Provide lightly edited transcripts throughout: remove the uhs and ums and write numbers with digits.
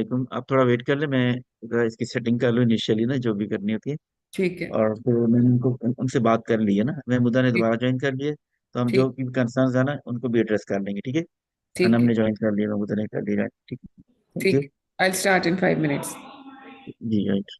वालेकुम। आप थोड़ा वेट कर ले, मैं जरा इसकी सेटिंग कर लूँ इनिशियली ना, जो भी करनी होती है। ठीक है। और फिर मैंने उनसे बात कर ली है ना, महमूदा ने ठीक। दोबारा ज्वाइन कर लिए। तो हम जो ठीक। भी कंसर्न्स है ना उनको भी एड्रेस कर लेंगे, ठीक है। ठीक अनम है। ने ज्वाइन कर लिया, महमूदा ने कर लिया, ठीक है। थैंक ठीक यू। है। I'll start in 5 minutes. जी right.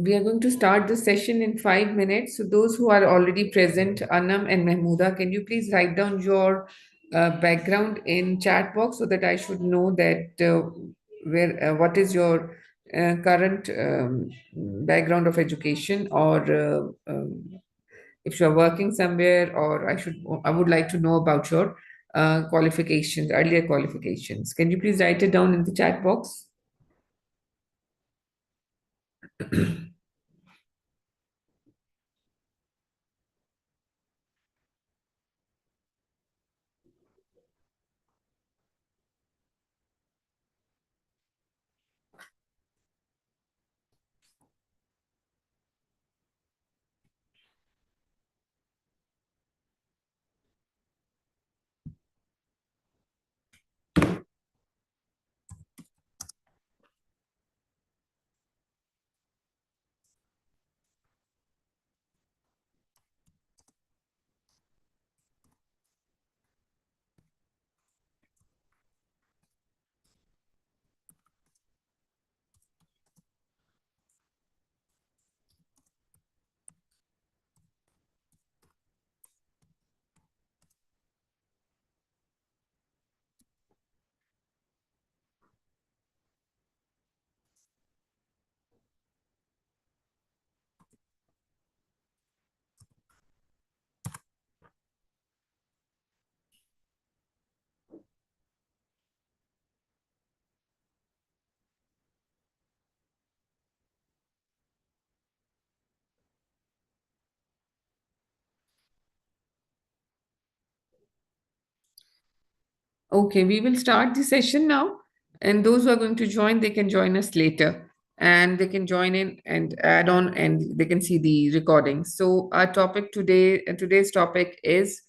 We are going to start the session in 5 minutes. So those who are already present, Anam and Mahmouda, can you please write down your background in chat box so that I should know that where what is your current background of education, or if you are working somewhere, or I would like to know about your qualifications, earlier qualifications. Can you please write it down in the chat box? Okay, we will start the session now. And those who are going to join, they can join us later. And they can join in and add on, and they can see the recording. So our topic today, today's topic is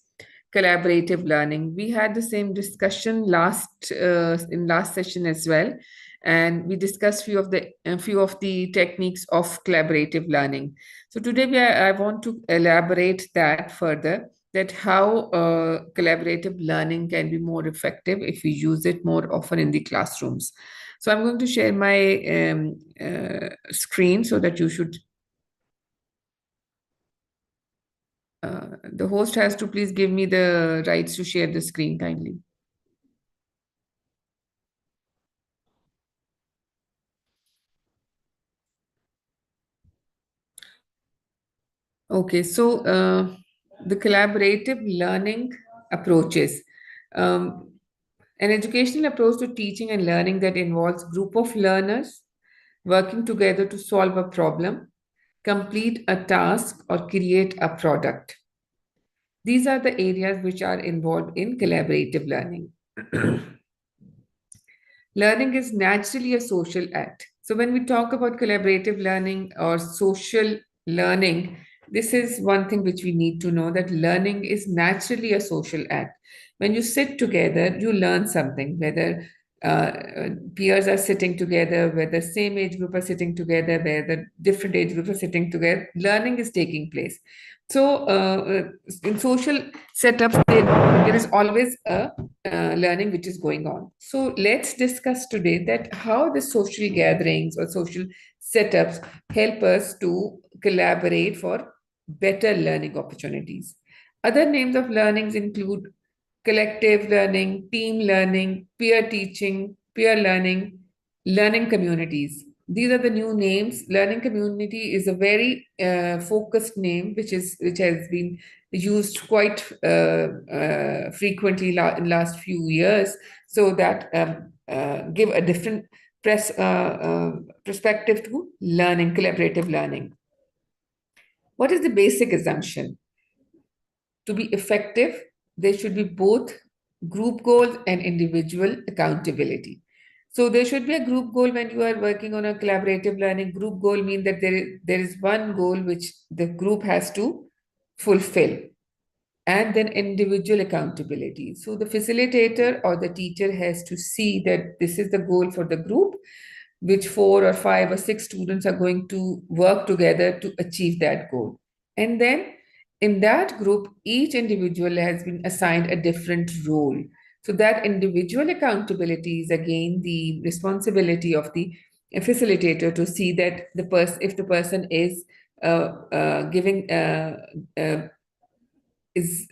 collaborative learning. We had the same discussion in last session as well, and we discussed few of the techniques of collaborative learning. So today I want to elaborate that further, that how collaborative learning can be more effective if we use it more often in the classrooms. So I'm going to share my screen so that you should, the host has to please give me the rights to share the screen kindly. Okay, so the collaborative learning approaches. Um, an educational approach to teaching and learning that involves group of learners working together to solve a problem, complete a task, or create a product. These are the areas which are involved in collaborative learning. Learning is naturally a social act. So, when we talk about collaborative learning or social learning, this is one thing which we need to know, that learning is naturally a social act. When you sit together, you learn something, whether peers are sitting together, whether same age group are sitting together, whether different age groups are sitting together, learning is taking place. So, in social setups, there is always a learning which is going on. So let's discuss today that how the social gatherings or social setups help us to collaborate for better learning opportunities. Other names of learnings include collective learning, team learning, peer teaching, peer learning, learning communities. These are the new names. Learning community is a very focused name, which has been used quite frequently in last few years, so that give a different perspective to learning, collaborative learning. What is the basic assumption? To be effective, there should be both group goals and individual accountability. So there should be a group goal when you are working on a collaborative learning. Group goal means that there is one goal which the group has to fulfill, and then individual accountability. So the facilitator or the teacher has to see that this is the goal for the group, which 4 or 5 or 6 students are going to work together to achieve that goal. And then in that group, each individual has been assigned a different role. So that individual accountability is again the responsibility of the facilitator to see that if the person is giving is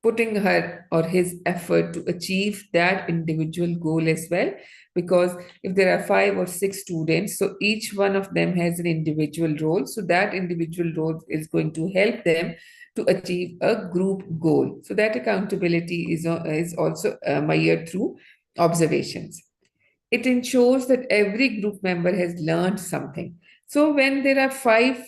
putting her or his effort to achieve that individual goal as well. Because if there are 5 or 6 students, so each one of them has an individual role. So that individual role is going to help them to achieve a group goal. So that accountability is also measured through observations. It ensures that every group member has learned something. So when there are 5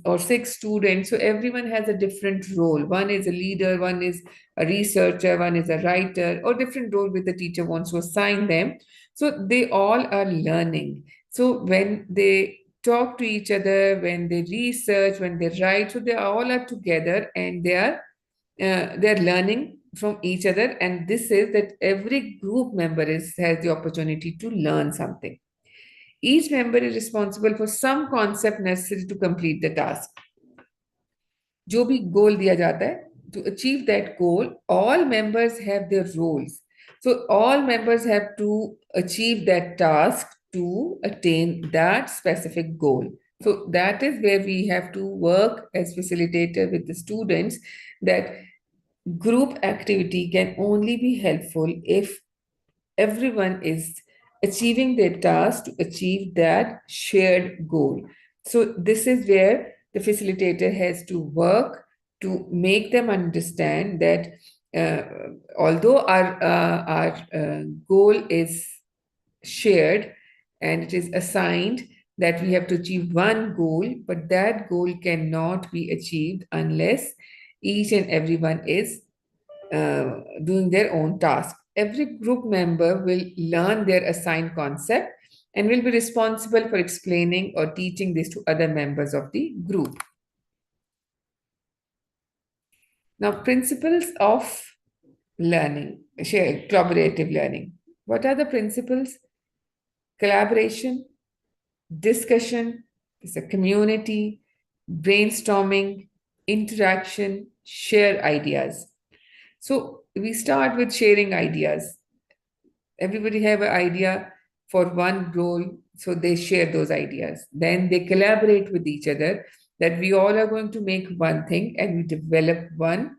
or 6 students, so everyone has a different role. One is a leader, one is a researcher, one is a writer, or different role which the teacher wants to assign them. So they all are learning. So when they talk to each other, when they research, when they write, so they all are together and they're learning from each other, and this is that every group member has the opportunity to learn something. Each member is responsible for some concept necessary to complete the task. जो भी goal दिया जाता है, to achieve that goal, all members have their roles. So all members have to achieve that task to attain that specific goal. So that is where we have to work as facilitator with the students, that group activity can only be helpful if everyone is achieving their task to achieve that shared goal. So this is where the facilitator has to work to make them understand that uh, although our goal is shared and it is assigned that we have to achieve one goal, but that goal cannot be achieved unless each and everyone is doing their own task. Every group member will learn their assigned concept and will be responsible for explaining or teaching this to other members of the group. Now, principles of learning, collaborative learning. What are the principles? Collaboration, discussion, it's a community, brainstorming, interaction, share ideas. So we start with sharing ideas. Everybody have an idea for one goal, so they share those ideas. Then they collaborate with each other that we all are going to make one thing and we develop one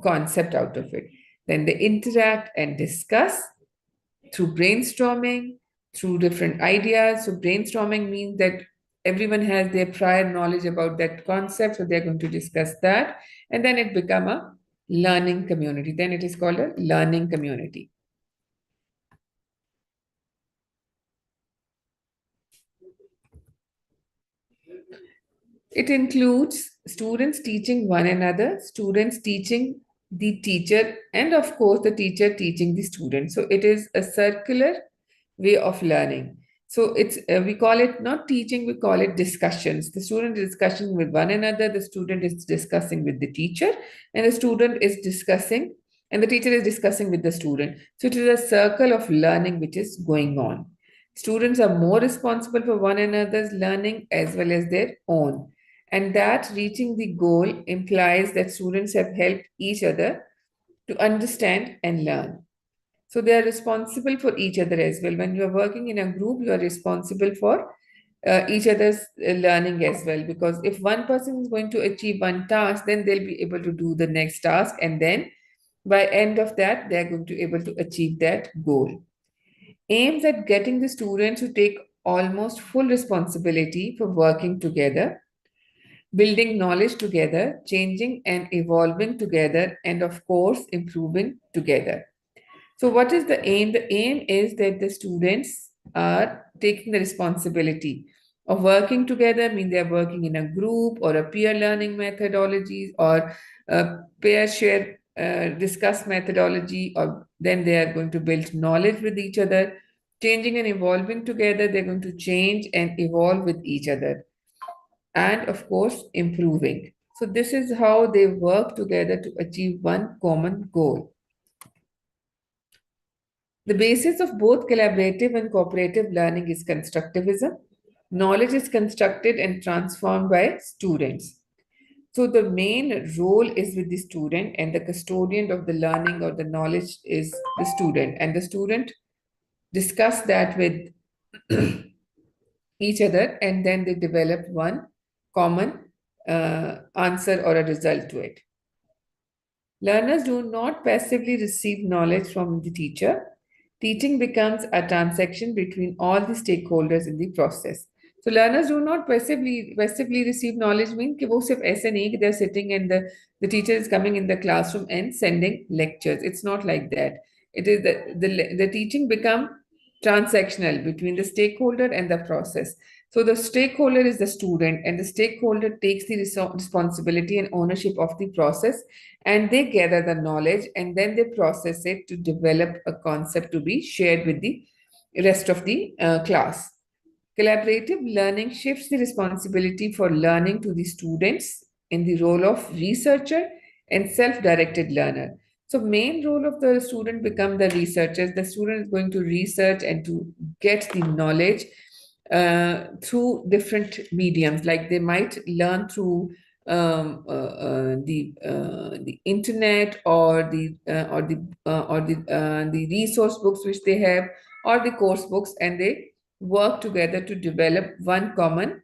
concept out of it. Then they interact and discuss through brainstorming, through different ideas. So brainstorming means that everyone has their prior knowledge about that concept, so they're going to discuss that, and then it become a learning community. Then it is called a learning community. It includes students teaching one another, students teaching the teacher, and of course, the teacher teaching the student. So it is a circular way of learning. So it's we call it not teaching, we call it discussions. The student is discussing with one another, the student is discussing with the teacher, and the student is discussing, and the teacher is discussing with the student. So it is a circle of learning which is going on. Students are more responsible for one another's learning as well as their own. And that reaching the goal implies that students have helped each other to understand and learn. So they are responsible for each other as well. When you are working in a group, you are responsible for each other's learning as well. Because if one person is going to achieve one task, then they'll be able to do the next task. And then by end of that, they're going to be able to achieve that goal. Aims at getting the students to take almost full responsibility for working together. building knowledge together, changing and evolving together, and of course, improving together. So, what is the aim? The aim is that the students are taking the responsibility of working together, I mean, they're working in a group or a peer learning methodology or a pair share discuss methodology, or then they are going to build knowledge with each other. Changing and evolving together, they're going to change and evolve with each other. And of course, improving. So, this is how they work together to achieve one common goal. The basis of both collaborative and cooperative learning is constructivism. Knowledge is constructed and transformed by students. So the main role is with the student, and the custodian of the learning or the knowledge is the student. And the student discuss that with each other, and then they develop one common answer or a result to it. Learners do not passively receive knowledge from the teacher. Teaching becomes a transaction between all the stakeholders in the process. So learners do not passively receive knowledge mean कि वो सिर्फ ऐसे नहीं कि they're sitting and the teacher is coming in the classroom and sending lectures. It's not like that. It is the teaching become transactional between the stakeholder and the process. So the stakeholder is the student, and the stakeholder takes the responsibility and ownership of the process, and they gather the knowledge and then they process it to develop a concept to be shared with the rest of the class. Collaborative learning shifts the responsibility for learning to the students in the role of researcher and self-directed learner. So main role of the student become the researchers. The student is going to research and to get the knowledge through different mediums. Like they might learn through the internet or the resource books which they have, or the course books, and they work together to develop one common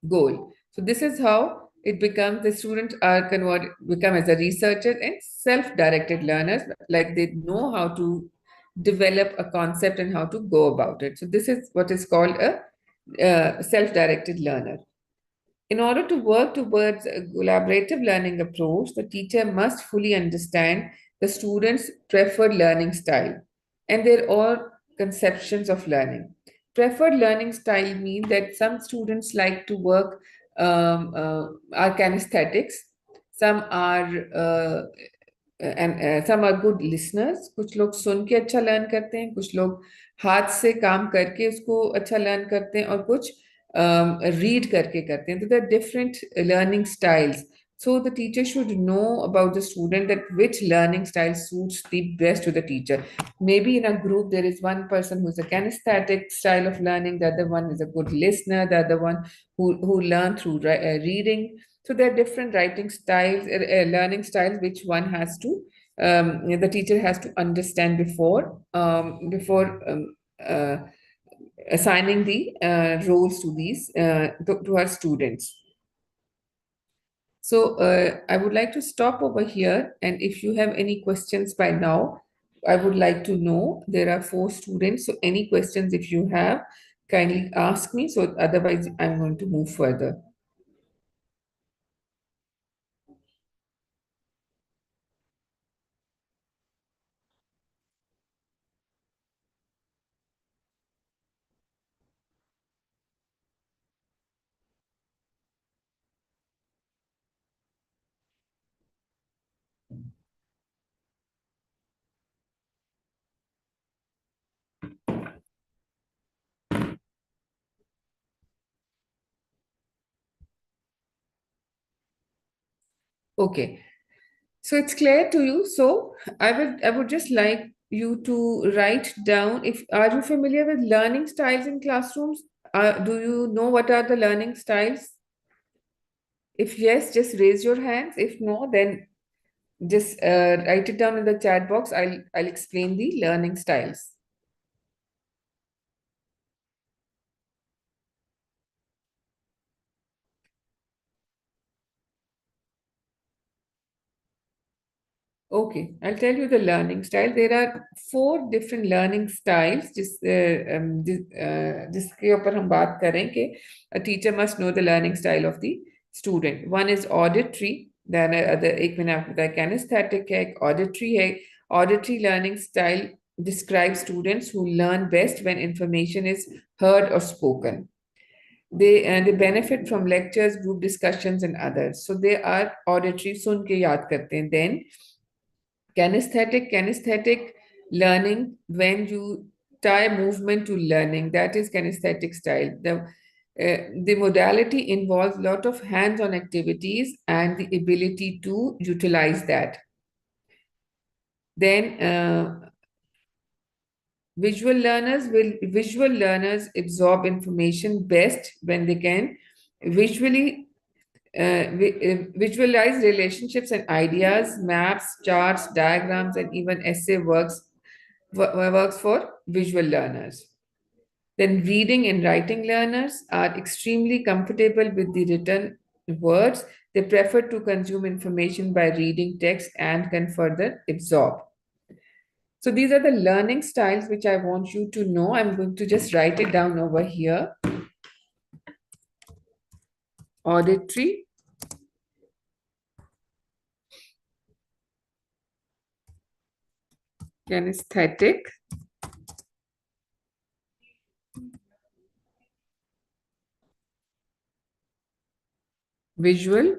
goal. So this is how it becomes the students are become as a researchers and self-directed learners, like they know how to develop a concept and how to go about it. So this is what is called a self-directed learner. In order to work towards a collaborative learning approach, the teacher must fully understand the student's preferred learning style and their all conceptions of learning. Preferred learning style means that some students like to work are kinesthetics, some are some are good listeners. कुछ लोग सुन के अच्छा learn करते हैं, कुछ लोग हाथ से काम करके उसको अच्छा लर्न करते हैं, और कुछ रीड करके करते हैं. So there are different learning styles. So the teacher should know about the student that which learning style suits the best to the teacher. Maybe in a group there is one person who's a kinesthetic style of learning, the other one is a good listener, the other one who learn through reading. So there are different writing styles, learning styles, which one has to, the teacher has to understand before uh, assigning the roles to these to our students. So I would like to stop over here, and if you have any questions by now, I would like to know. There are 4 students, so any questions if you have, kindly ask me. So otherwise, I'm going to move further. Okay. So it's clear to you. So I would just like you to write down, if are you familiar with learning styles in classrooms? Do you know what are the learning styles? If yes, just raise your hands. If no, then just write it down in the chat box. I'll explain the learning styles. Okay, I'll tell you the learning style. There are 4 different learning styles. जिसके ऊपर हम बात करें कि a teacher must know the learning style of the student, one is auditory, then other एक मैंने आपको बताया कैनेस्थेटिक है, ऑडिटरी है. Auditory learning style describe students who learn best when information is heard or spoken. They benefit from lectures, group discussions, and others. So they are auditory, सुन के याद करते हैं. Then kinesthetic learning, when you tie movement to learning, that is kinesthetic style. The modality involves a lot of hands-on activities and the ability to utilize that. Then visual learners absorb information best when they can visually visualize relationships and ideas, maps, charts, diagrams, and even essay works for visual learners. Then reading and writing learners are extremely comfortable with the written words. They prefer to consume information by reading text and can further absorb. So these are the learning styles which I want you to know. I'm going to just write it down over here. Auditory, kinesthetic, visual,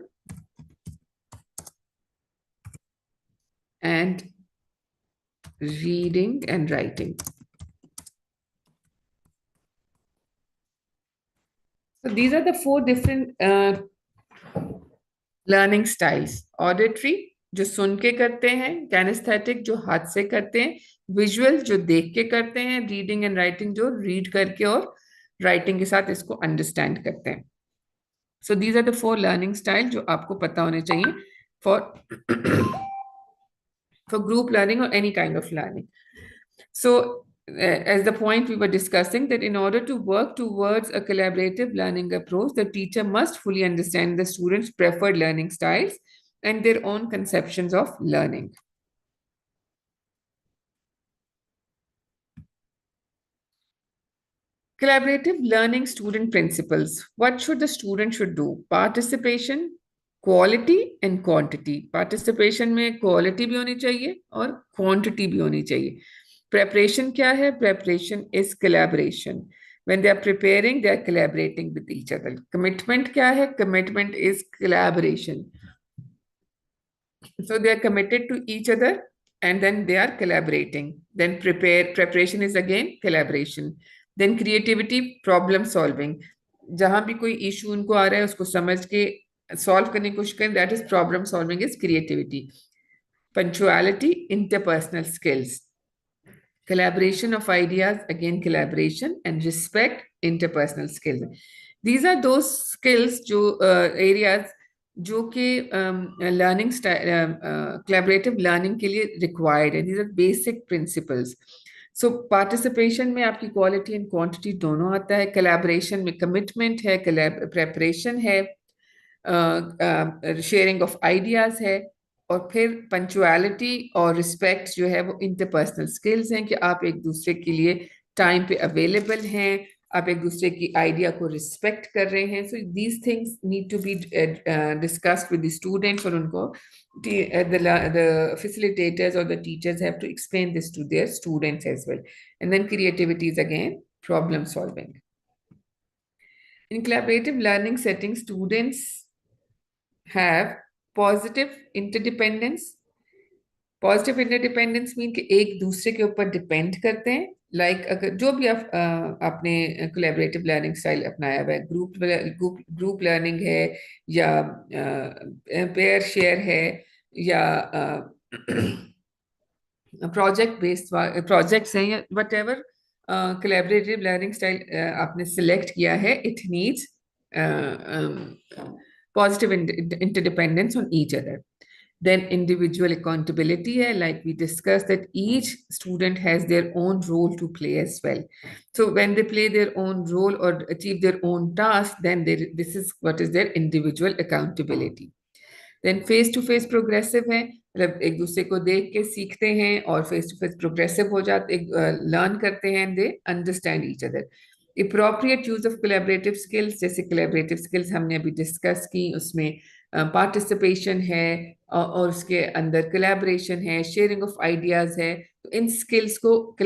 and reading and writing. So these are the four different learning styles. Auditory, जो सुन के करते हैं, kinesthetic, जो हाथ से करते हैं, visual, जो देख के करते हैं, reading and writing, जो read करके और writing के साथ इसको understand करते हैं. So these are the four learning style जो आपको पता होने चाहिए for for group learning or any kind of learning. So as the point we were discussing, that in order to work towards a collaborative learning approach, the teacher must fully understand the students' preferred learning styles and their own conceptions of learning. Collaborative learning student principles. What should the student should do? Participation, quality and quantity. Participation में quality भी होनी चाहिए और quantity भी होनी चाहिए. Preparation क्या है? Preparation is collaboration. When they are preparing, they are collaborating with each other. Commitment क्या है? Commitment is collaboration. So they are committed to each other and then they are collaborating. Then preparation is again collaboration. Then creativity, problem solving. जहां भी कोई issue उनको आ रहा है उसको समझ के solve करने की कोशिश करें, that is problem solving is creativity. Punctuality, interpersonal skills. Collaboration of ideas, again collaboration, and respect, interpersonal skills. These are those skills जो areas जो कि लर्निंग collaborative learning के लिए required है. These are basic principles. So participation में आपकी quality and quantity दोनों आता है. Collaboration में commitment है, preparation है, sharing of ideas है, और फिर पंचुअलिटी और रिस्पेक्ट जो है वो इंटरपर्सनल स्किल्स हैं कि आप एक दूसरे के लिए टाइम पे अवेलेबल हैं, आप एक दूसरे की आइडिया को रिस्पेक्ट कर रहे हैं. So these things need to be discussed with the students, और उनको the facilitators or the teachers have to explain this to their students as well. And then creativity is again problem solving. In collaborative learning settings, students have positive interdependence. Positive interdependence mean कि एक दूसरे के ऊपर depend करते हैं. Like अगर जो भी आप आपने कोलैबोरेटिव लर्निंग स्टाइल अपनाया हुआ है, ग्रुप लर्निंग है या पेयर शेयर है या प्रोजेक्ट बेस्ड प्रोजेक्ट्स हैं या what ever collaborative learning style आपने सिलेक्ट किया है, it needs positive interdependence on each other. Then individual accountability hai, like we discussed, that each student has their own role to play as well. So when they play their own role or achieve their own task, then this is what is their individual accountability. Then face to face progressive है, मतलब एक दूसरे को देख के सीखते हैं और face to face progressive हो जाते, लर्न करते हैं, they understand each other. appropriate use of collaborative skills, जैसे collaborative skills हमने अभी डिस्कस की, उसमें पार्टिसिपेशन है और उसके अंदर collaboration है, शेयरिंग ऑफ आइडियाज है, तो इन स्किल्स को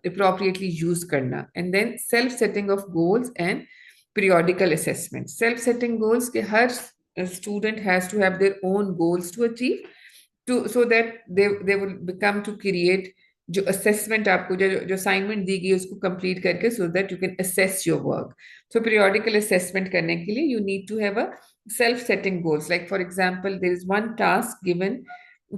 appropriately यूज करना. And then self setting of goals and periodical assessment. Self setting goals के हर student has to have their own goals to achieve, to so that they will become to create जो assessment आपको जो assignment दी गई है उसको complete करके, so that you can assess your work. So periodical assessment करने के लिए you need to have a self setting goals. Like for example, there is one task given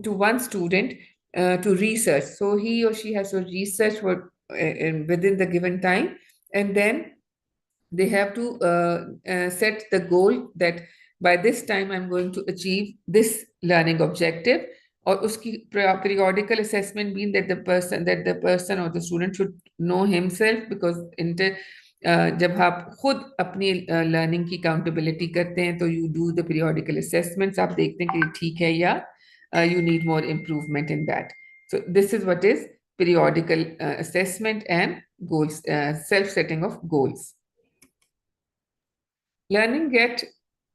to one student to research, so he or she has to research for within the given time, and then they have to set the goal that by this time I'm going to achieve this learning objective. और उसकी periodical assessment mean that the person or the student should know himself, because जब आप खुद अपनी learning की accountability करते हैं तो you do the periodical assessments, आप देखते हैं कि ठीक है या you need more improvement in that. So this is what is periodical assessment and goals, self setting of goals. Learning get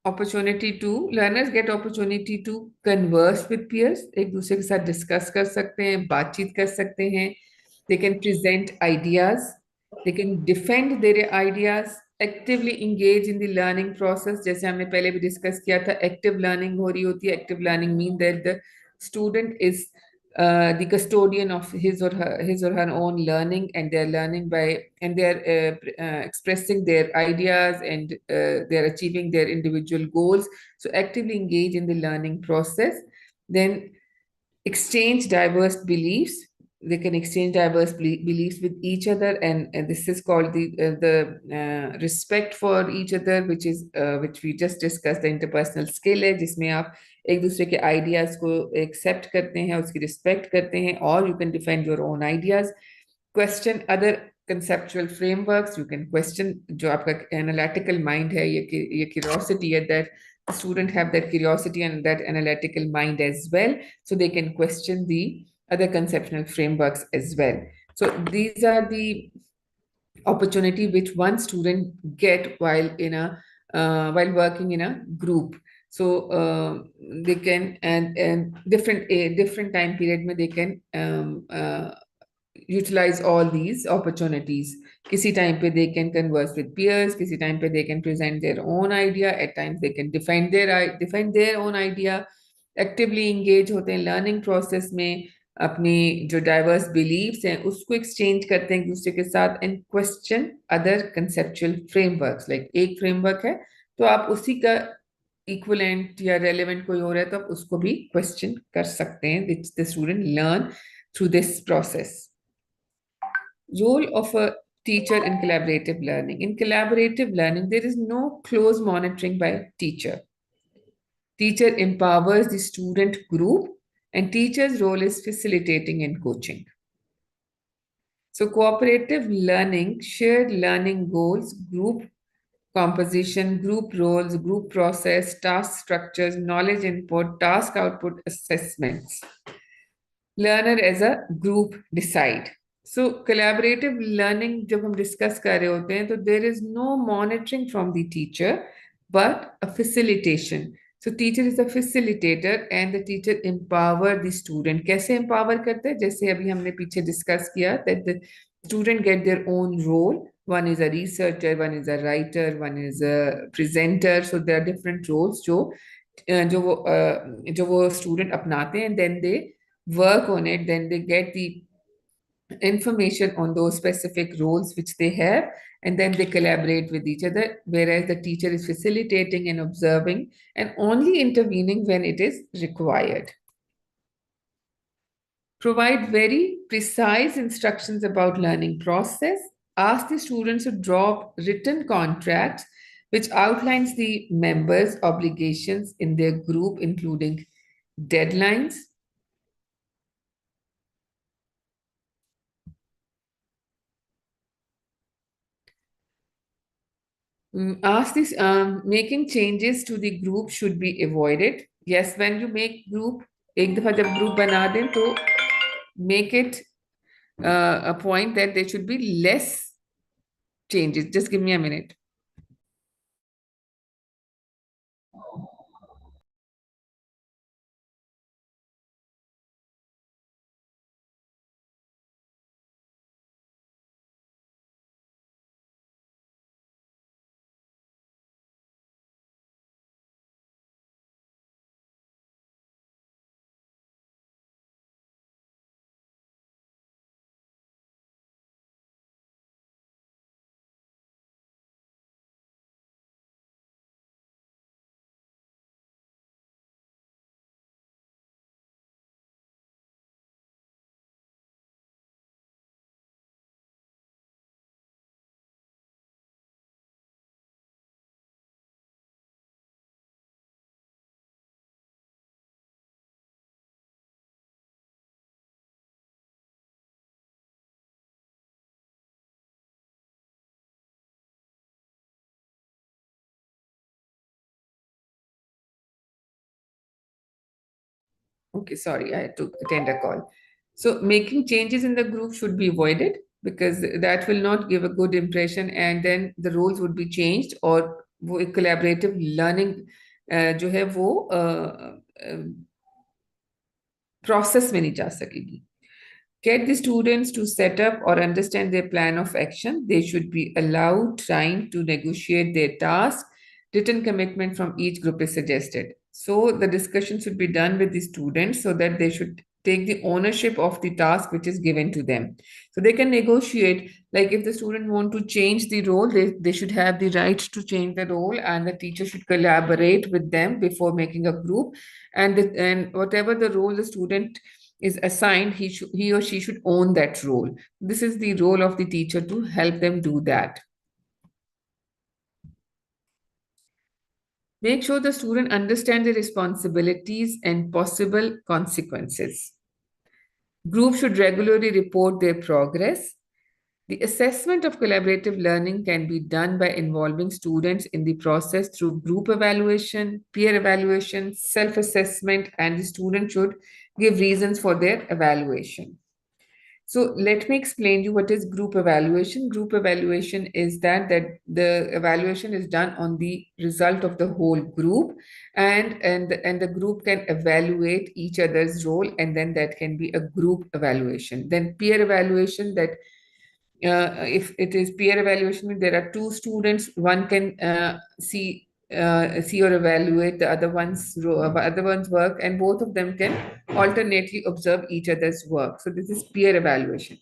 learners get opportunity to converse with peers. एक दूसरे के साथ डिस्कस कर सकते हैं, बातचीत कर सकते हैं. They can present ideas. They can defend their ideas. Actively engage in the learning process. जैसे हमने पहले भी डिस्कस किया था, active learning हो रही होती है. Active learning mean that the student is the custodian of his or her own learning, and they're learning by, and they're expressing their ideas, and they're achieving their individual goals. So actively engage in the learning process. Then exchange diverse beliefs. They can exchange diverse beliefs with each other, and this is called the respect for each other, which we just discussed. The interpersonal skill है जिसमें आप एक दूसरे के ideas को accept करते हैं, उसकी रिस्पेक्ट करते हैं, और you can defend your own ideas. Question other conceptual frameworks. You can question जो आपका analytical mind है, ये curiosity है, that the student have that curiosity and that analytical mind as well, so they can question the other conceptual frameworks as well. So these are the opportunity which one student get while working in a group. So they can, and different time period में they can utilize all these opportunities. किसी time पे they can converse with peers, किसी time पे they can present their own idea, at times they can defend their own idea. Actively engage होते हैं learning process में, अपनी जो diverse beliefs हैं उसको exchange करते हैं एक दूसरे के साथ, and question other conceptual frameworks. Like एक framework है तो आप उसी का equivalent या relevant कोई और है तो आप उसको भी question कर सकते हैं, which the student learn through this process. Role of a teacher in collaborative learning. In collaborative learning, there is no close monitoring by teacher. Teacher empowers the student group, and teacher's role is facilitating and coaching. So cooperative learning, shared learning goals, group composition, group roles, group process, task structures, knowledge input, task output assessments. Learner as a group decide. So collaborative learning जब हम discuss कर रहे होते हैं तो there is no monitoring from the teacher but a facilitation. So teacher is a facilitator and the teacher empower the student. कैसे empower करते हैं? जैसे अभी हमने पीछे discuss किया that the student get their own role. One is a researcher, one is a writer, one is a presenter. So there are different roles जो वो student अपनाते हैं, and then they work on it, then they get the information on those specific roles which they have, and then they collaborate with each other, whereas the teacher is facilitating and observing and only intervening when it is required. Provide very precise instructions about learning process. Ask the students to draw written contracts which outlines the members' obligations in their group, including deadlines. Ask this, making changes to the group should be avoided. Yes, when you make group, एक दफा जब group बना दें तो make it a point that there should be less changes. Just give me a minute. Okay, sorry, I had to attend a call. So making changes in the group should be avoided because that will not give a good impression, and then the roles would be changed, और वो एक collaborative learning जो है वो process में नहीं जा सकेगी. Get the students to set up or understand their plan of action. They should be allowed time to negotiate their task. Written commitment from each group is suggested. So the discussion should be done with the students so that they should take the ownership of the task which is given to them. So they can negotiate, like if the student want to change the role, they should have the right to change the role, and the teacher should collaborate with them before making a group. And whatever the role the student is assigned, he or she should own that role. This is the role of the teacher to help them do that. Make sure the student understands the responsibilities and possible consequences. Group should regularly report their progress. The assessment of collaborative learning can be done by involving students in the process through group evaluation, peer evaluation, self-assessment, and the student should give reasons for their evaluation. So let me explain you what is group evaluation. Group evaluation is that the evaluation is done on the result of the whole group, and the group can evaluate each other's role, and then that can be a group evaluation. Then peer evaluation, that if it is peer evaluation, there are two students, one can see or evaluate the other one's work, and both of them can alternately observe each other's work. So this is peer evaluation.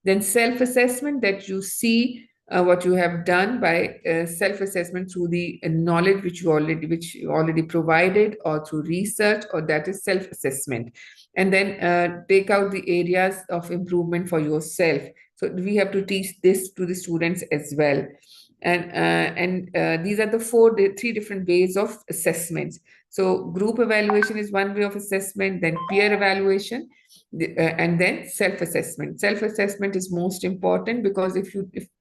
Then self-assessment, that you see what you have done by self-assessment through the knowledge which you already provided, or through research, or that is self-assessment. And then take out the areas of improvement for yourself. So we have to teach this to the students as well. And these are the three different ways of assessments. So group evaluation is one way of assessment, then peer evaluation, and then self-assessment. Self-assessment is most important, because if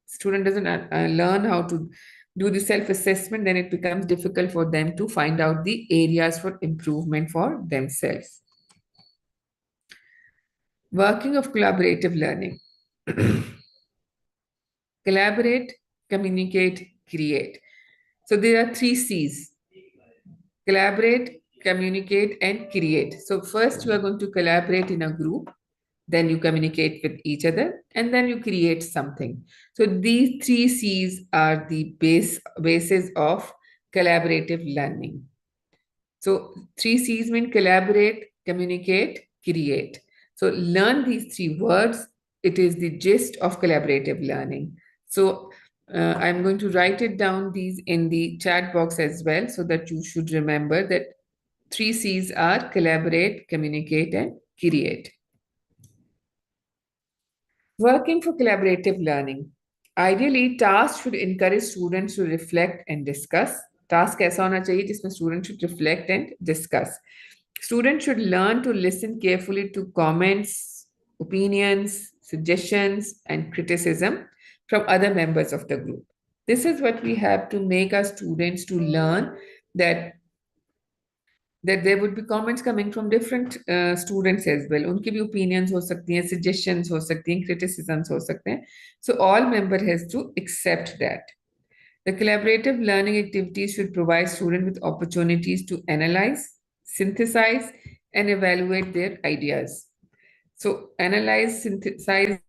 student doesn't learn how to do the self-assessment, then it becomes difficult for them to find out the areas for improvement for themselves. Working of collaborative learning. Collaborate, communicate, create. So there are 3 C's: collaborate, communicate, and create. So first you are going to collaborate in a group, then you communicate with each other, and then you create something. So these 3 C's are the basis of collaborative learning. So 3 C's mean collaborate, communicate, create. So learn these 3 words. It is the gist of collaborative learning. So I'm going to write it down these in the chat box as well, so that you should remember that 3 C's are collaborate, communicate, and create. Working for collaborative learning. Ideally, tasks should encourage students to reflect and discuss. Task ऐसा होना चाहिए जिसमें students should reflect and discuss. Students should learn to listen carefully to comments, opinions, suggestions, and criticism from other members of the group. This is what we have to make our students to learn, that that there would be comments coming from different students as well. उनकी भी opinions हो सकती हैं, suggestions हो सकती हैं, criticisms हो सकते हैं. So all member has to accept that. The collaborative learning activities should provide students with opportunities to analyze, synthesize, and evaluate their ideas. So analyze, synthesize.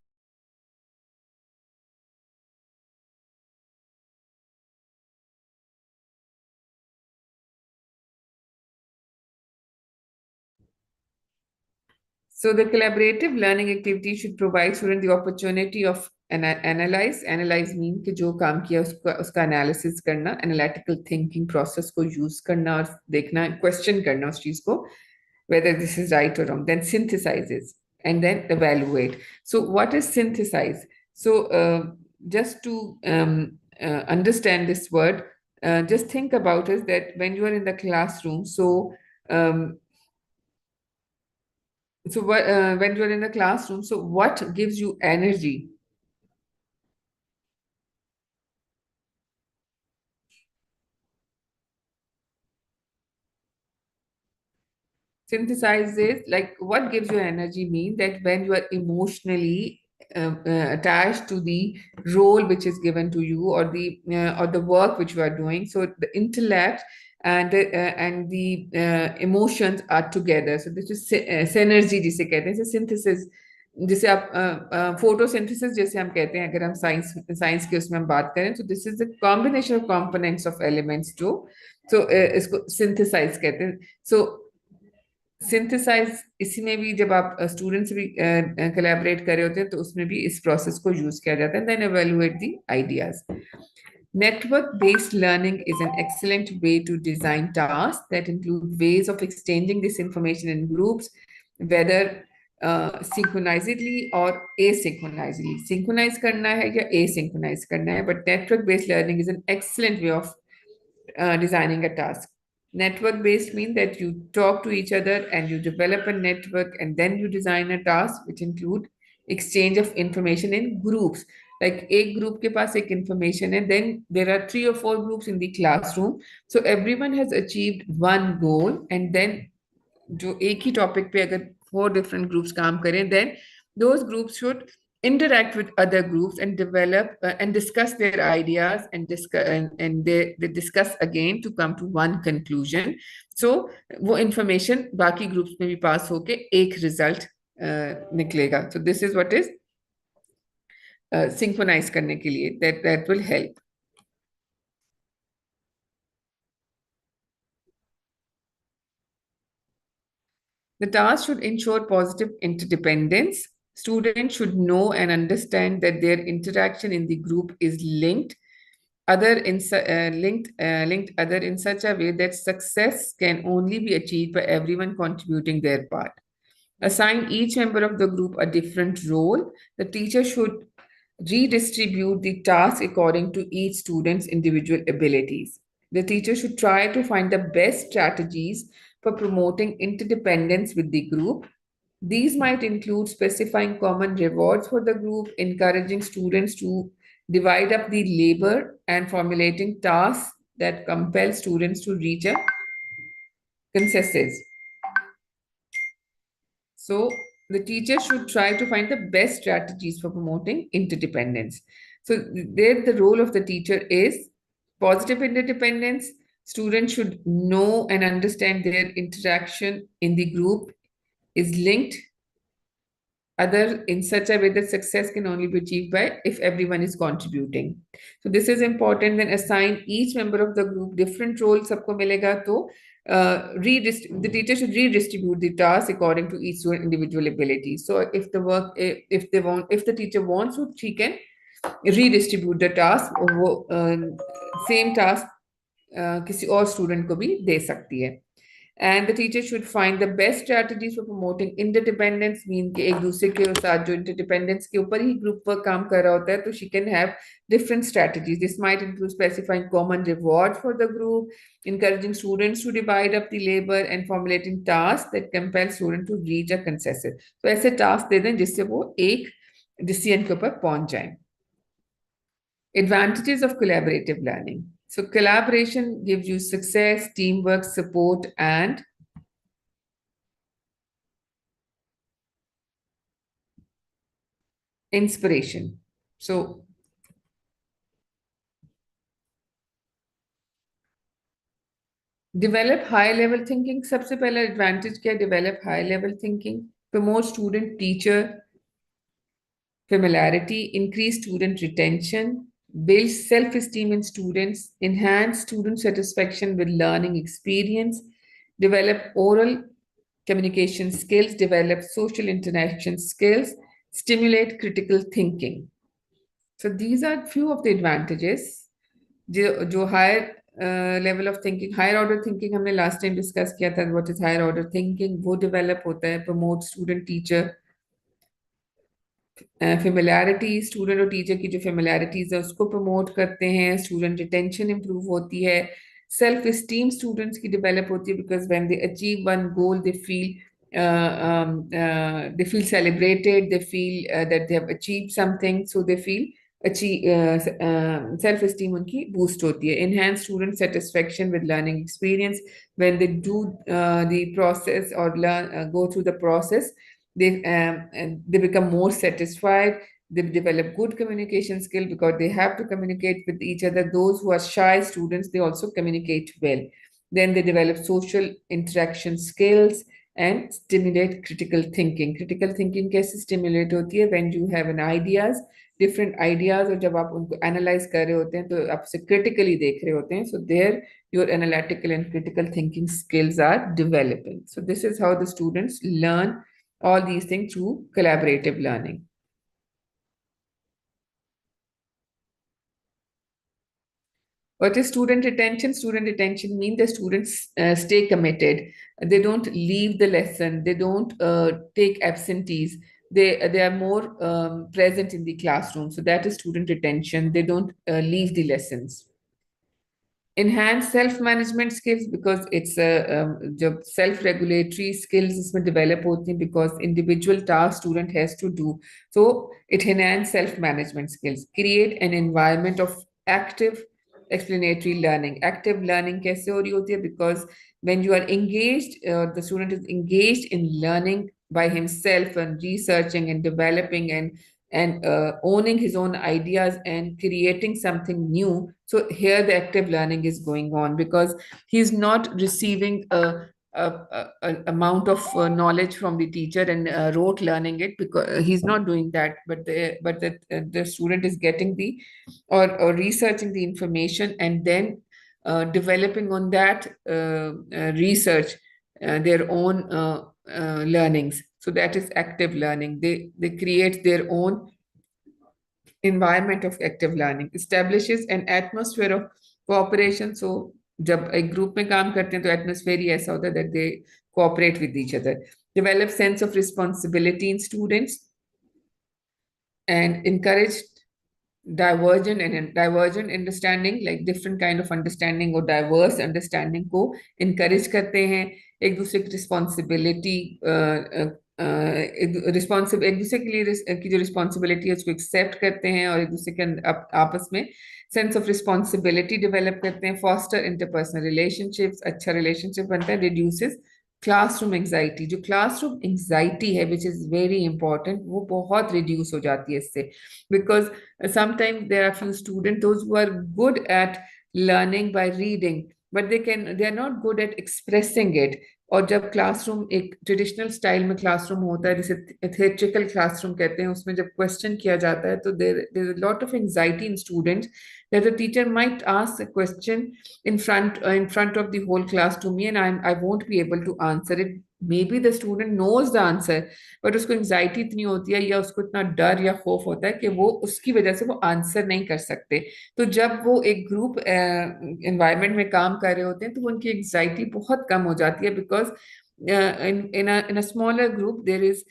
So the collaborative learning activity should provide students the opportunity of analyze. Analyze mean कि जो काम किया उसका analysis करना, analytical thinking process को use करना और देखना, question करना उस चीज को, whether this is right or wrong. Then synthesizes and then evaluate. So what is synthesize? So just to understand this word, just think about it that when you are in the classroom, um, when you're in the classroom, so what gives you energy? Synthesizes, like what gives you energy mean that when you are emotionally attached to the role which is given to you, or the work which you are doing, so the intellect and the emotions are together. So this is synergy जिसे कहते हैं, so synthesis, जिसे आप photosynthesis जैसे हम कहते हैं, अगर हम साइंस के उसमें हम बात करें, तो this is the combination of components of elements जो, so इसको synthesize कहते हैं. So सिंथेसाइज, इसी में भी जब आप स्टूडेंट से भी कोलैबोरेट कर रहे होते हैं तो उसमें भी इस प्रोसेस को यूज किया जाता है. Then evaluate the ideas. Network based learning is an excellent way to design tasks that include ways of exchanging this information in groups, whether synchronizedly or asynchronizedly. Synchronize करना है या asynchronize करना है, but network based learning is an excellent way of designing a task. Network based means that you talk to each other and you develop a network and then you design a task which include exchange of information in groups. Like a group के पास एक information and then there are 3 or 4 groups in the classroom. So everyone has achieved one goal, and then जो एक ही topic पे अगर 4 different groups काम करें, then those groups should interact with other groups and develop and discuss their ideas and discuss and they discuss again to come to one conclusion. So वो information बाकी groups में भी pass होके एक result निकलेगा. So this is what is synchronize करने के लिए, that will help. The task should ensure positive interdependence. Students should know and understand that their interaction in the group is linked other in such a way that success can only be achieved by everyone contributing their part. Assign each member of the group a different role. The teacher should redistribute the task according to each student's individual abilities. The teacher should try to find the best strategies for promoting interdependence with the group. These might include specifying common rewards for the group, encouraging students to divide up the labor, and formulating tasks that compel students to reach a consensus. So the teacher should try to find the best strategies for promoting interdependence. So there the role of the teacher is positive interdependence. Students should know and understand their interaction in the group is linked other in such a way that success can only be achieved by if everyone is contributing. So this is important. Then assign each member of the group different roles. सबको मिलेगा तो the teacher should redistribute the task according to each student individual ability. So if the teacher wants to, she can redistribute the task, और वो same task किसी और student को भी दे सकती है. And the teacher should find the best strategies for promoting interdependence, mean कि एक दूसरे के साथ जो interdependence के ऊपर ही group work काम कर रहा होता है, तो she can have different strategies. This might include specifying common rewards for the group, encouraging students to divide up the labor, and formulating tasks that compel students to reach a consensus. तो ऐसे task दे दें जिससे वो एक decision के ऊपर पहुंच जाएं. Advantages of collaborative learning. So collaboration gives you success, teamwork, support, and inspiration. So develop high level thinking. सबसे पहला advantage क्या है? Develop high level thinking, promote student teacher familiarity, increase student retention, build self esteem in students, enhance student satisfaction with learning experience, develop oral communication skills, develop social interaction skills, stimulate critical thinking. So these are few of the advantages. जो higher level of thinking, higher order thinking हमने last time discuss किया था, what is higher order thinking, वो develop होता है, promote student teacher familiarity, student और teacher की जो फेमिलैरिटीज है उसको प्रमोट करते हैं, स्टूडेंट रिटेंशन इंप्रूव होती है, सेल्फ इस्टीम स्टूडेंट्स की डेवलप होती है, because when they achieve one goal they feel celebrated, they feel that they have achieved something, so they feel achieve self esteem उनकी boost होती है, enhance student satisfaction with learning experience. When they do the process or learn go through the process, they become more satisfied. They develop good communication skill because they have to communicate with each other. Those who are shy students, they also communicate well. Then they develop social interaction skills and stimulate critical thinking. Critical thinking कैसे stimulate होती है? When you have an ideas, different ideas, और जब आप उनको analyze कर रहे होते हैं तो आप उसे critically देख रहे होते हैं. So there your analytical and critical thinking skills are developing. So this is how the students learn all these things through collaborative learning. What is student retention? Student retention means the students stay committed. They don't leave the lesson. They don't take absentees. They are more present in the classroom. So that is student retention. They don't leave the lessons. Enhance self management skills, because it's a जब self regulatory skills इसमें develop होती हैं, because individual task student has to do, so it enhance self management skills. Create an environment of active explanatory learning. Active learning कैसे हो रही होती है? Because when you are engaged, the student is engaged in learning by himself and researching and developing and owning his own ideas and creating something new. So here the active learning is going on, because he's not receiving a amount of knowledge from the teacher and rote learning it, because he's not doing that, but the student is getting the or researching the information and then developing on that research their own learnings. So that is active learning. They create their own environment of active learning. Establishes an atmosphere of cooperation. So जब एक group में काम करते हैं तो atmosphere ही ऐसा होता है that they cooperate with each other. Develop sense of responsibility in students and encourage divergent understanding, like different kind of understanding or diverse understanding को encourage करते हैं. एक दूसरे की रिस्पॉन्सिबिलिटी एक दूसरे के लिए की जो रिस्पॉन्सिबिलिटी है उसको एक्सेप्ट करते हैं और एक दूसरे के आपस में सेंस ऑफ रिस्पॉन्सिबिलिटी डेवलप करते हैं. फॉस्टर इंटरपर्सनल रिलेशनशिप्स, अच्छा रिलेशनशिप बनता है. Reduces classroom anxiety. जो क्लासरूम एंग्जाइटी है विच इज वेरी इंपॉर्टेंट, वो बहुत रिड्यूस हो जाती है इससे, because sometimes there are few students those who are good at learning by reading, but they are not good at expressing it. और जब क्लासरूम एक ट्रेडिशनल स्टाइल में क्लासरूम होता है, जिसे थिएट्रिकल क्लासरूम कहते हैं, उसमें जब क्वेश्चन किया जाता है तो there is lot of anxiety in students that the teacher might ask a question in front of the whole class to me and I won't be able to answer it. Maybe the student knows the answer, but उसको anxiety इतनी होती है या उसको इतना डर या खौफ होता है कि वो उसकी वजह से वो आंसर नहीं कर सकते. तो जब वो एक ग्रुप एनवायरनमेंट में काम कर रहे होते हैं तो उनकी एंजाइटी बहुत कम हो जाती है, because in a smaller group there is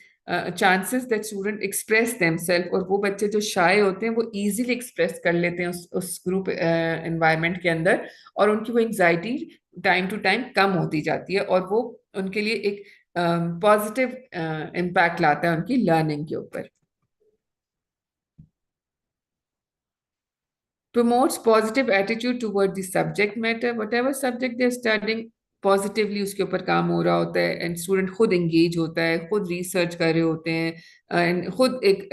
chances that student express themselves, और वो बच्चे जो शाय होते हैं वो easily express कर लेते हैं उस ग्रुप एनवायरनमेंट के अंदर, और उनकी वो एंजाइटी टाइम टू टाइम कम होती जाती है और वो उनके लिए एक पॉजिटिव इम्पैक्ट लाता है उनकी लर्निंग के ऊपर. Promotes positive attitude toward the subject matter. Whatever subject they're studying, positively उसके ऊपर काम हो रहा होता है, एंड स्टूडेंट खुद एंगेज होता है, खुद रिसर्च कर रहे होते हैं, एंड खुद एक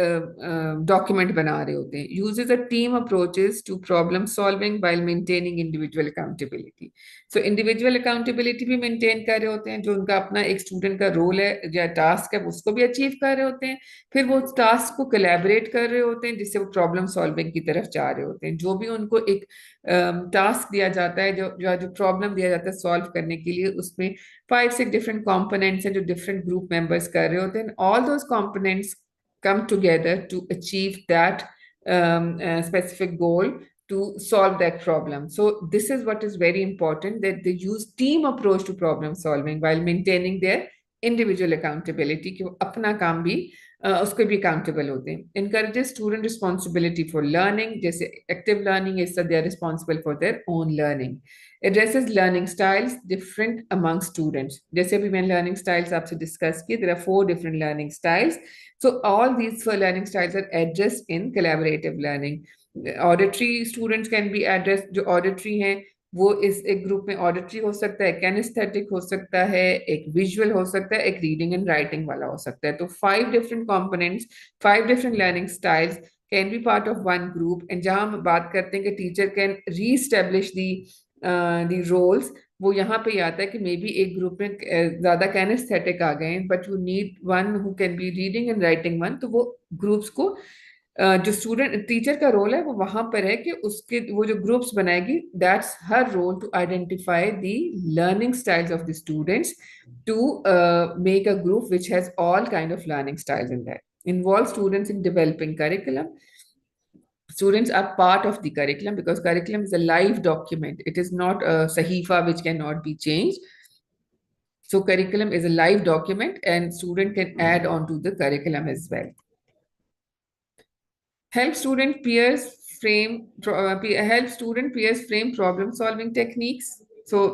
डॉक्यूमेंट बना रहे होते हैं. Uses a team approaches to problem solving while maintaining individual accountability. So individual accountability भी मेंटेन कर रहे होते हैं, जो उनका अपना एक स्टूडेंट का रोल है या टास्क है उसको भी अचीव कर रहे होते हैं. फिर वो टास्क को कोलैबोरेट कर रहे होते हैं जिससे वो प्रॉब्लम सॉल्विंग की तरफ जा रहे होते हैं. जो भी उनको एक टास्क दिया जाता है, जो प्रॉब्लम दिया जाता है सॉल्व करने के लिए, उसमें 5 6 डिफरेंट कंपोनेंट्स हैं जो डिफरेंट ग्रुप मेंबर्स कर रहे होते हैं. All those components come together to achieve that specific goal to solve that problem. So this is what is very important, that they use team approach to problem solving while maintaining their individual accountability, कि वो अपना काम भी उसको भी accountable होते हैं. Encourages student responsibility for learning, जैसे active learning is that they are responsible for their own learning. Addresses learning styles different among students. जैसे अभी मैंने learning styles आपसे discuss किए, there are 4 different learning styles. So all these 4 learning styles are addressed in collaborative learning. Auditory students can be addressed. जो auditory हैं वो इस एक ग्रुप में ऑडिटरी हो सकता है, कैनेस्थेटिक हो सकता है, एक विजुअल हो सकता है, एक रीडिंग एंड राइटिंग वाला हो सकता है. तो 5 different components, 5 different learning styles can be part of one group. And जहां हम बात करते हैं कि teacher can re-establish the roles, वो यहाँ पे ही आता है कि मे बी एक ग्रुप में ज्यादा कैनेस्थेटिक आ गए हैं, but you need one who can be reading and writing one. तो वो ग्रुप्स को जो स्टूडेंट टीचर का रोल है वो वहां पर है कि उसके वो जो ग्रुप्स बनाएगी, that's her role to identify the learning styles of the students, to make a group which has all kind of learning styles in that. Involve students in developing curriculum. Students are part of the curriculum because curriculum is a live document. It is not a sahifa which cannot be changed. So curriculum is a live document and student can add on to the curriculum as well. Help student peers help student peers frame problem solving techniques. So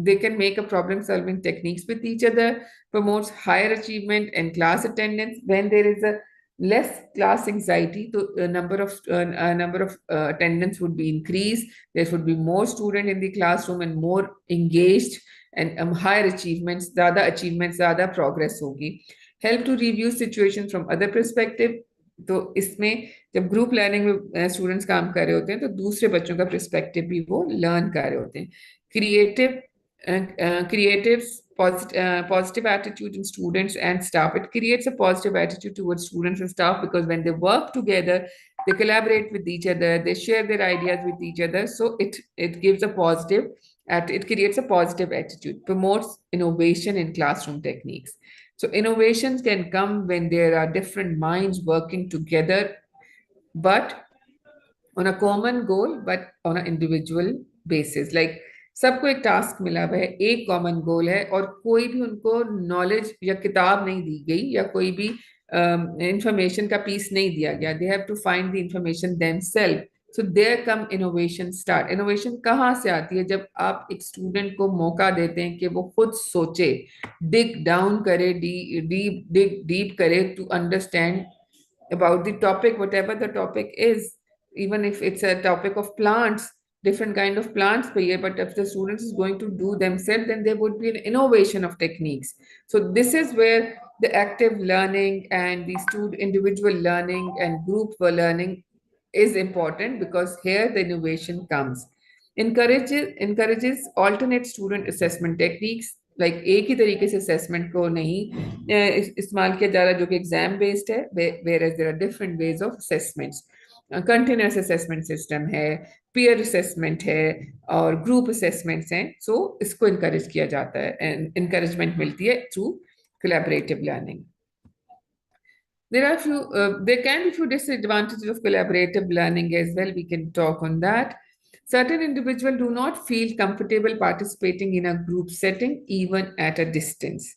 they can make a problem solving techniques with each other. Promotes higher achievement and class attendance. When there is a less class anxiety, the number of attendance would be increased. There would be more student in the classroom and more engaged, and higher achievements, ज़्यादा progress होगी. Help to review situations from other perspective. तो इसमें जब group learning में students काम कर रहे होते हैं तो दूसरे बच्चों का पर्सपेक्टिव भी वो लर्न कर रहे होते हैं. Creative positive attitude in students and staff. It creates a positive attitude towards students and staff because when they work together, they collaborate with each other, they share their ideas with each other. So it gives a positive, it creates a positive attitude. Promotes innovation in classroom techniques. So innovations can come when there are different minds working together, but on a common goal, but on an individual basis. Like सबको एक task मिला हुआ है, एक common goal है, और कोई भी उनको नॉलेज या किताब नहीं दी गई या कोई भी इंफॉर्मेशन का पीस नहीं दिया गया. They have to find the information themselves. So there come innovation start. Innovation कहाँ से आती है? जब आप एक स्टूडेंट को मौका देते हैं कि वो खुद सोचे, डिग डाउन करे, डीप करे to understand about the topic, whatever the topic is, even if it's a topic of plants, different kind of plants per year, but if the students is going to do themselves, then there would be an innovation of techniques. So this is where the active learning and the student individual learning and group learning is important, because here the innovation comes. Encourages alternate student assessment techniques. Like एक ही तरीके से assessment को नहीं इस्तेमाल किया जा रहा जो कि एग्जाम बेस्ड है, whereas there are different ways of assessments. Continuous assessment system है, पीयर असेसमेंट है, और ग्रुप असेसमेंट्स हैं. सो इसको इनकरेज किया जाता है एंड इनकरेजमेंट मिलती है through collaborative learning. There can be few disadvantages of collaborative learning as well. We can talk on that. Certain individuals do not feel comfortable participating in a group setting, even at a distance.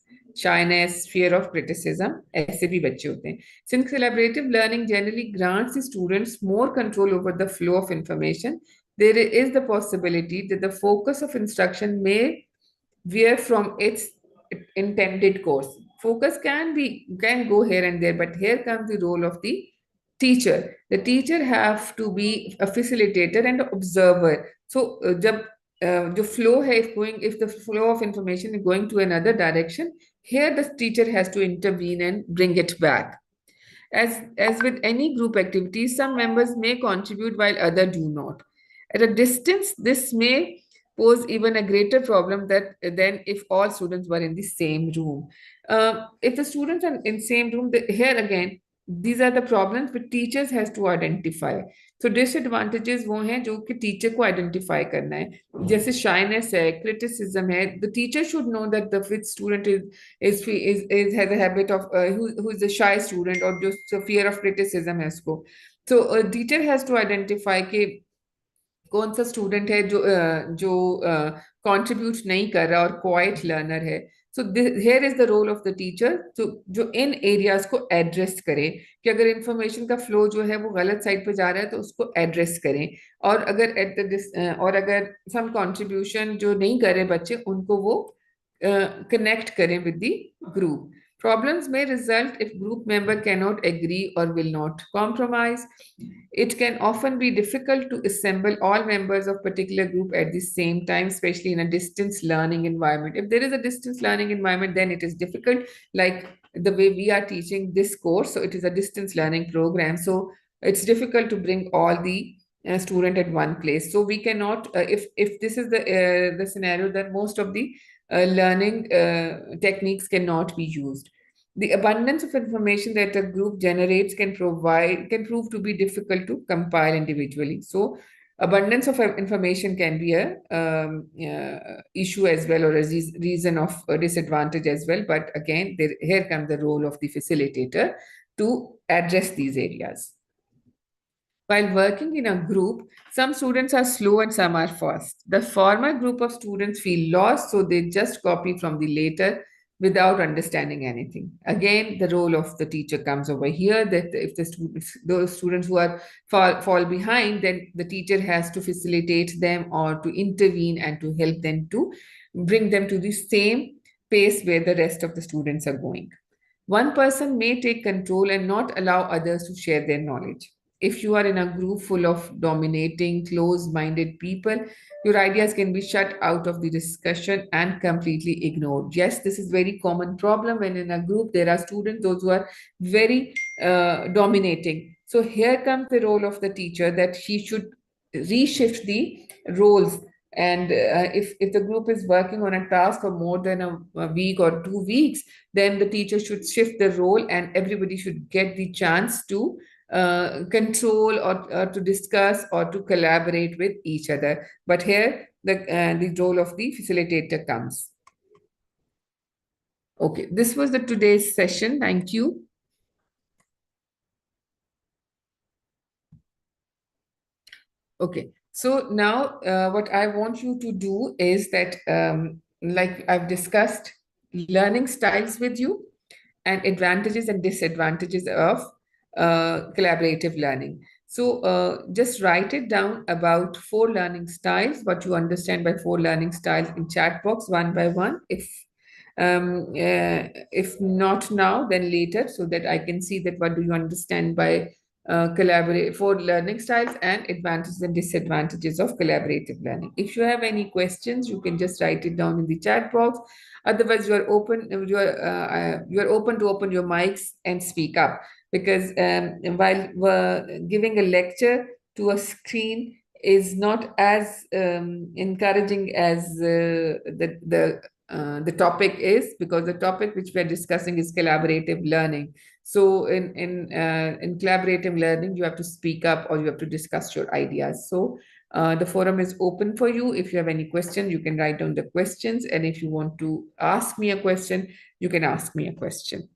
Shyness, fear of criticism, ऐसे भी बच्चे होते हैं. Since collaborative learning generally grants the students more control over the flow of information, there is the possibility that the focus of instruction may veer from its intended course. Focus can go here and there, but here comes the role of the teacher. The teacher have to be a facilitator and observer. So जब the flow है if the flow of information is going to another direction, here the teacher has to intervene and bring it back. As with any group activity, some members may contribute while others do not. At a distance, this may pose even a greater problem than if all students were in the same room. If the students are in same room, here again, these are the problems which teachers has to identify. So disadvantages वो हैं जो कि teacher को identify करना है, जैसे shyness है, criticism है. The teacher should know that the which student is has a habit of who is a shy student or just a fear of criticism है उसको. So a teacher has to identify कि कौन सा student है जो contribute नहीं कर रहा और क्वाइट लर्नर है. So here is the role of the teacher जो इन एरियाज को एड्रेस करे, कि अगर इंफॉर्मेशन का फ्लो जो है वो गलत साइड पे जा रहा है तो उसको एड्रेस करें, और अगर और अगर सम कंट्रीब्यूशन जो नहीं कर रहे बच्चे उनको वो connect करें with the group. Problems may result if group member cannot agree or will not compromise. It can often be difficult to assemble all members of particular group at the same time, especially in a distance learning environment. If there is a distance learning environment, then it is difficult, like the way we are teaching this course. So it is a distance learning program. So it's difficult to bring all the student at one place. So we cannot, if this is the scenario, that most of the learning techniques cannot be used. The abundance of information that a group generates can prove to be difficult to compile individually. So abundance of information can be a issue as well, or a reason of a disadvantage as well. But again, here comes the role of the facilitator to address these areas. While working in a group, some students are slow and some are fast. The former group of students feel lost, so they just copy from the later without understanding anything. Again, the role of the teacher comes over here, that if the students, those students who are fall behind, then the teacher has to facilitate them or to intervene and to help them to bring them to the same pace where the rest of the students are going. One person may take control and not allow others to share their knowledge. If you are in a group full of dominating, closed minded people, your ideas can be shut out of the discussion and completely ignored. Yes, this is very common problem when in a group there are students, those who are very dominating. So here comes the role of the teacher, that he should reshift the roles. And if the group is working on a task for more than a week or 2 weeks, then the teacher should shift the role and everybody should get the chance to control or to discuss or to collaborate with each other. But here the role of the facilitator comes. Okay, this was the today's session. Thank you. Okay, so now what I want you to do is that, like I've discussed learning styles with you and advantages and disadvantages of collaborative learning. So just write it down about 4 learning styles, what you understand by 4 learning styles in chat box one by one. If not now, then later, so that I can see that what do you understand by collaborate 4 learning styles and advantages and disadvantages of collaborative learning. If you have any questions, you can just write it down in the chat box. Otherwise, you are open to open your mics and speak up, because while giving a lecture to a screen is not as encouraging as the topic is, because the topic which we are discussing is collaborative learning. So in collaborative learning, you have to speak up or you have to discuss your ideas. So the forum is open for you. If you have any questions, you can write down the questions. And if you want to ask me a question, you can ask me a question.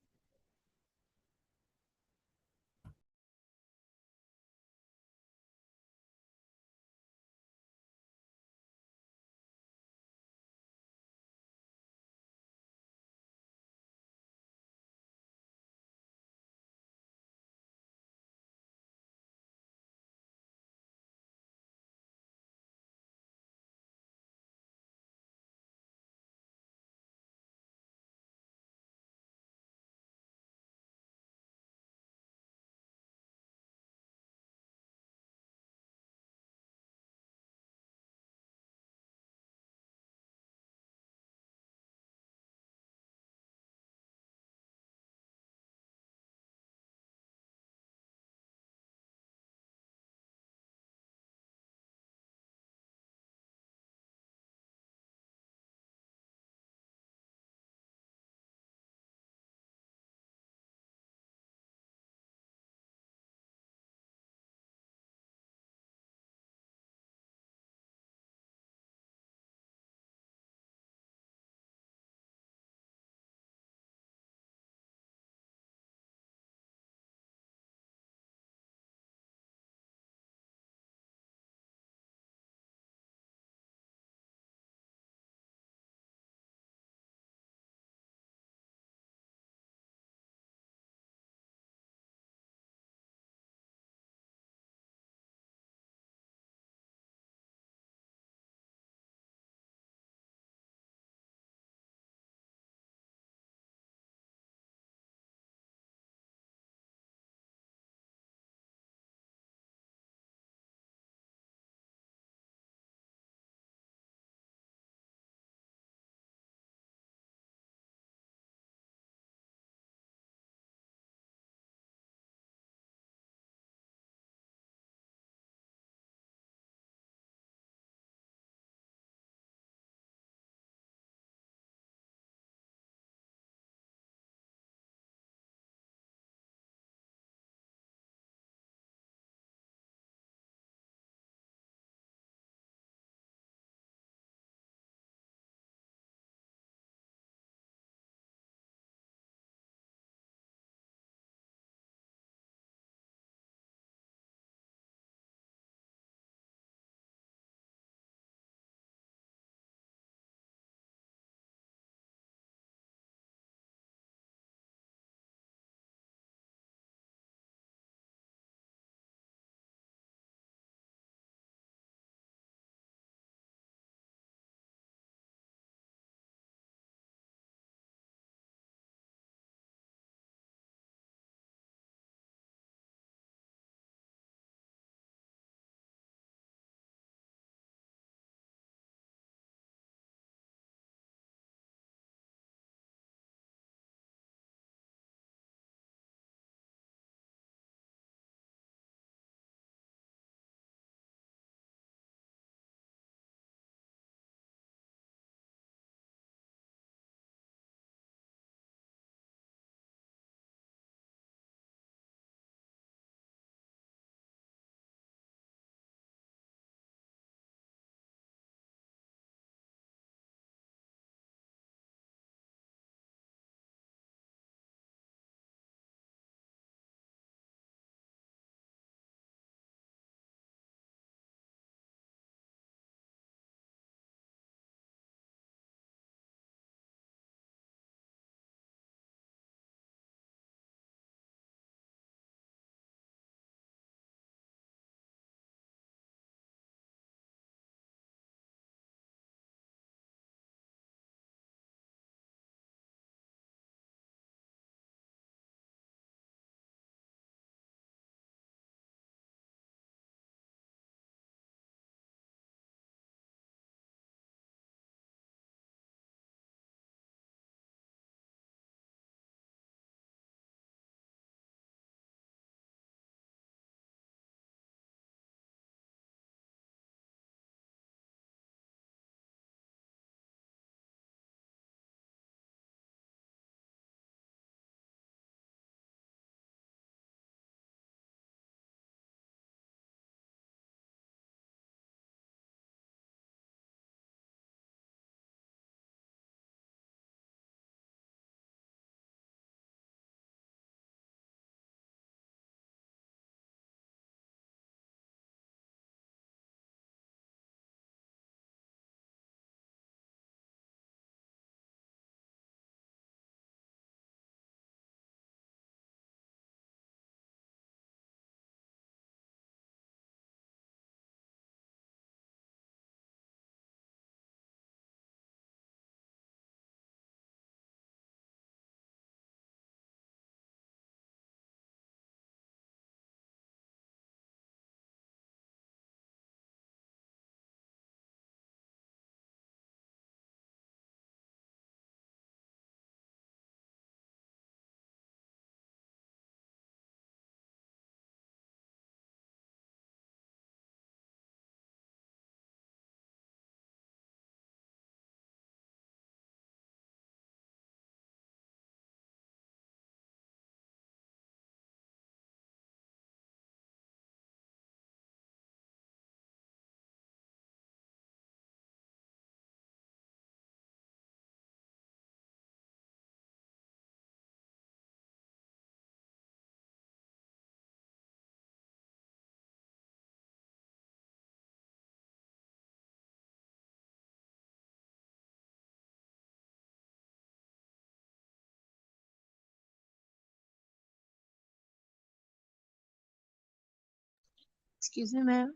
Excuse me, ma'am.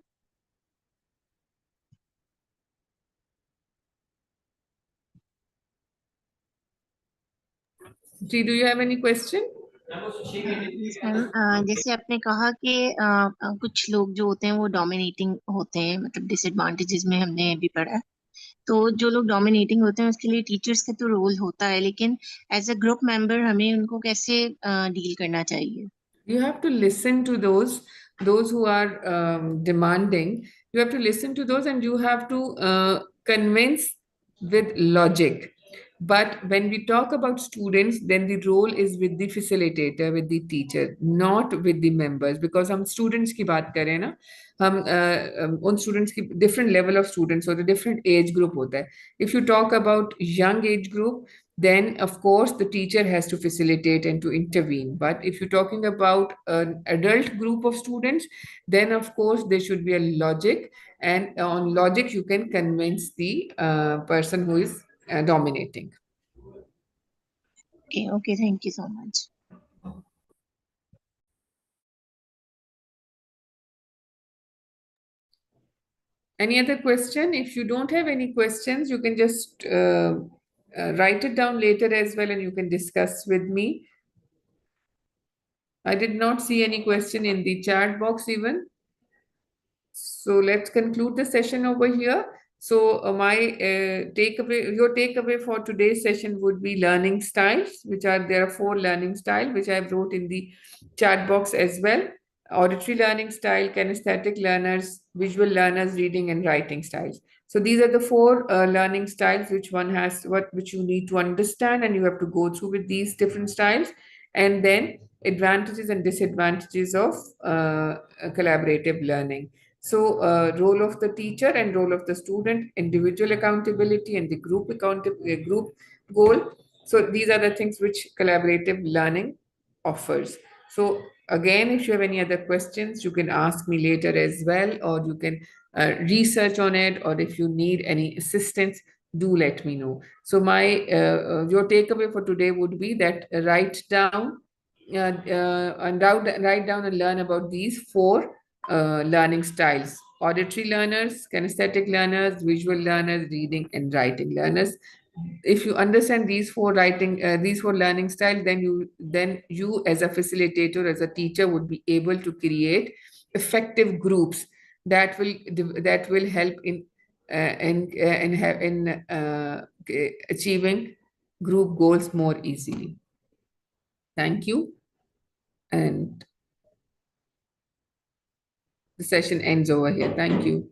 जी, do you have any question? Yes ma'am, जैसे आपने कहा कि कुछ लोग जो होते हैं वो डोमिनेटिंग होते हैं, मतलब डिसएडवांटेजेस में हमने अभी पढ़ा। तो जो लोग डोमिनेटिंग होते हैं उसके लिए टीचर्स का तो रोल होता है, लेकिन एज अ ग्रुप मेंबर हमें उनको कैसे डील करना चाहिए? You have to listen to those who are demanding. You have to listen to those, and you have to convince with logic. But when we talk about students, then the role is with the facilitator, with the teacher, not with the members. Because हम students की बात करें ना, हम उन students की different level of students होते हैं, different age group होता है. If you talk about young age group, then of course the teacher has to facilitate and to intervene. But if you're talking about an adult group of students, then of course there should be a logic, and on logic you can convince the person who is dominating. Okay okay, thank you so much. Any other question? If you don't have any questions, you can just write it down later as well, and you can discuss with me. I did not see any question in the chat box even. So let's conclude the session over here. So my your takeaway for today's session would be learning styles, there are 4 learning styles, which I wrote in the chat box as well. Auditory learning style, kinesthetic learners, visual learners, reading and writing styles. So these are the 4 learning styles which you need to understand, and you have to go through with these different styles, and then advantages and disadvantages of collaborative learning. So, role of the teacher and role of the student, individual accountability, and the group goal. So, these are the things which collaborative learning offers. So, again, if you have any other questions, you can ask me later as well, or you can research on it, or if you need any assistance, do let me know. So, your takeaway for today would be that write down and learn about these 4 learning styles: auditory learners, kinesthetic learners, visual learners, reading and writing learners. If you understand these 4 learning styles, then you as a facilitator, as a teacher, would be able to create effective groups that will help in achieving group goals more easily. Thank you, and the session ends over here. Thank you.